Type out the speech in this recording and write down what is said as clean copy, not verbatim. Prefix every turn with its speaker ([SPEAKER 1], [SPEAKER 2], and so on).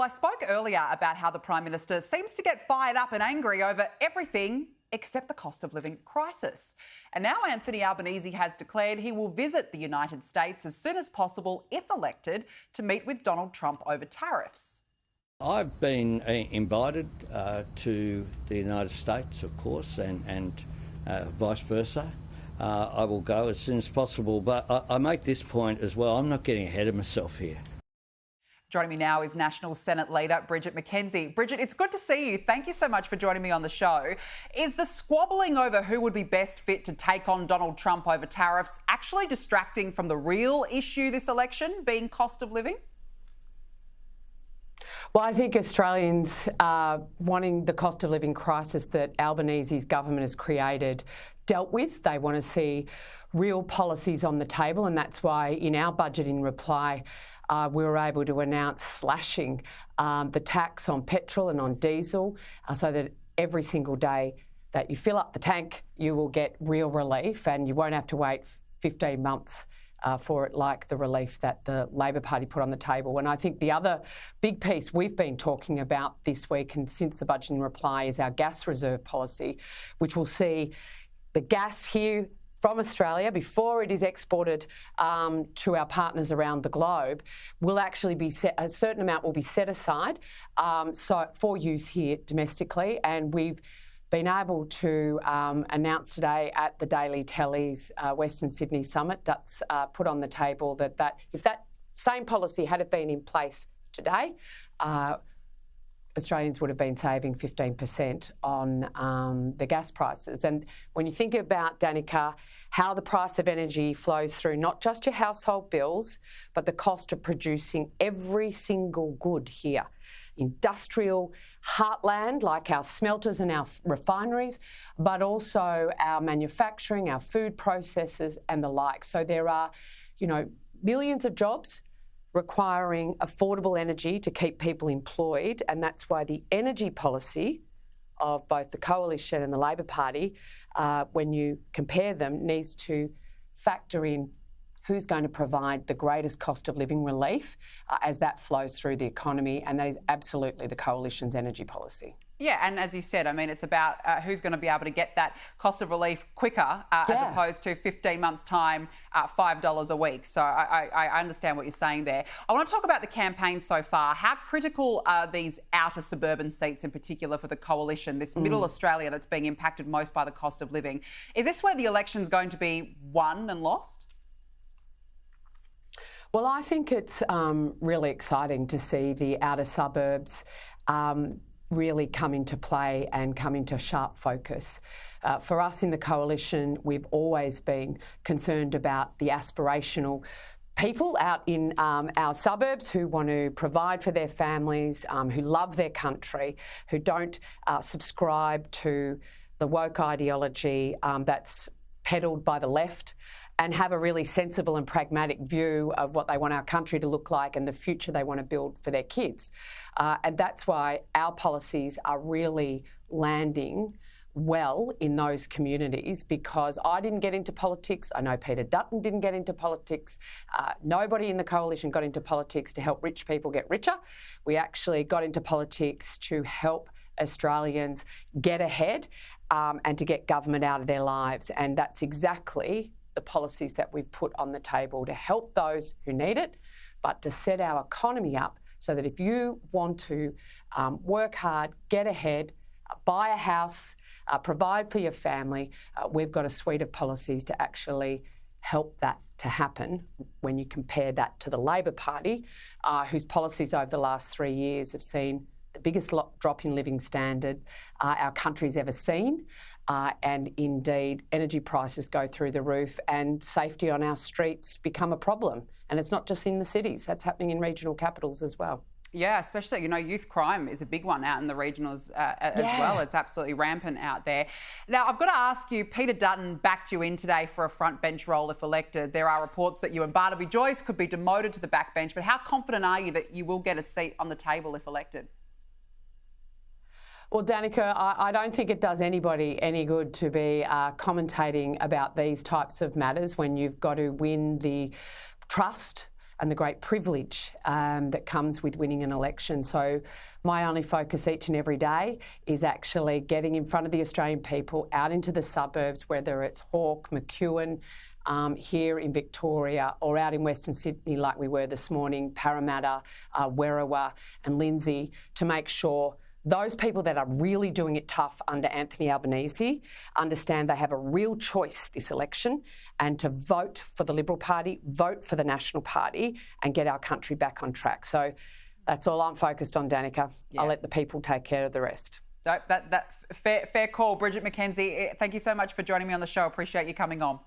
[SPEAKER 1] I spoke earlier about how the Prime Minister seems to get fired up and angry over everything except the cost of living crisis. And now Anthony Albanese has declared he will visit the United States as soon as possible, if elected, to meet with Donald Trump over tariffs.
[SPEAKER 2] I've been invited to the United States, of course, and vice versa. I will go as soon as possible, but I make this point as well. I'm not getting ahead of myself here.
[SPEAKER 1] Joining me now is National Senate Leader Bridget McKenzie. Bridget, it's good to see you. Thank you so much for joining me on the show. Is the squabbling over who would be best fit to take on Donald Trump over tariffs actually distracting from the real issue this election, being cost of living?
[SPEAKER 3] Well, I think Australians are wanting the cost of living crisis that Albanese's government has created dealt with. They want to see real policies on the table, and that's why in our budget in reply, we were able to announce slashing the tax on petrol and on diesel so that every single day that you fill up the tank, you will get real relief and you won't have to wait 15 months for it, like the relief that the Labor Party put on the table. And I think the other big piece we've been talking about this week and since the budget in reply is our gas reserve policy, which will see the gas here from Australia, before it is exported to our partners around the globe, will actually be a certain amount will be set aside for use here domestically. And we've been able to announce today at the Daily Telly's Western Sydney Summit that's put on the table that if that same policy had been in place today, Australians would have been saving 15% on the gas prices. And when you think about, Danica, how the price of energy flows through not just your household bills, but the cost of producing every single good here. Industrial heartland, like our smelters and our refineries, but also our manufacturing, our food processors and the like. So there are, millions of jobs requiring affordable energy to keep people employed, and that's why the energy policy of both the Coalition and the Labor Party, when you compare them, needs to factor in who's going to provide the greatest cost of living relief as that flows through the economy, and that is absolutely the Coalition's energy policy.
[SPEAKER 1] Yeah, and as you said, I mean, it's about who's going to be able to get that cost of relief quicker as opposed to 15 months' time, $5 a week. So I understand what you're saying there. I want to talk about the campaign so far. How critical are these outer suburban seats in particular for the Coalition, this middle Australia that's being impacted most by the cost of living? Is this where the election's going to be won and lost?
[SPEAKER 3] Well, I think it's really exciting to see the outer suburbs really come into play and come into sharp focus. For us in the Coalition, we've always been concerned about the aspirational people out in our suburbs who want to provide for their families, who love their country, who don't subscribe to the woke ideology that's peddled by the left, and have a really sensible and pragmatic view of what they want our country to look like and the future they want to build for their kids. And that's why our policies are really landing well in those communities, because I didn't get into politics. I know Peter Dutton didn't get into politics. Nobody in the Coalition got into politics to help rich people get richer. We actually got into politics to help Australians get ahead and to get government out of their lives. And that's exactly the policies that we've put on the table to help those who need it, but to set our economy up so that if you want to work hard, get ahead, buy a house, provide for your family, we've got a suite of policies to actually help that to happen. When you compare that to the Labor Party, whose policies over the last 3 years have seen the biggest drop in living standard our country's ever seen, and indeed energy prices go through the roof and safety on our streets become a problem. And it's not just in the cities, that's happening in regional capitals as well.
[SPEAKER 1] Yeah, especially, youth crime is a big one out in the regionals as well. It's absolutely rampant out there. Now, I've got to ask you, Peter Dutton backed you in today for a front bench role if elected. There are reports that you and Barnaby Joyce could be demoted to the back bench, but how confident are you that you will get a seat on the table if elected?
[SPEAKER 3] Well, Danica, I don't think it does anybody any good to be commentating about these types of matters when you've got to win the trust and the great privilege that comes with winning an election. So my only focus each and every day is actually getting in front of the Australian people out into the suburbs, whether it's Hawke, McEwen, here in Victoria, or out in Western Sydney like we were this morning, Parramatta, Werriwa and Lindsay, to make sure those people that are really doing it tough under Anthony Albanese understand they have a real choice this election, and to vote for the Liberal Party, vote for the National Party and get our country back on track. So that's all I'm focused on, Danica. Yeah. I'll let the people take care of the rest.
[SPEAKER 1] That fair call. Bridget McKenzie, thank you so much for joining me on the show. Appreciate you coming on.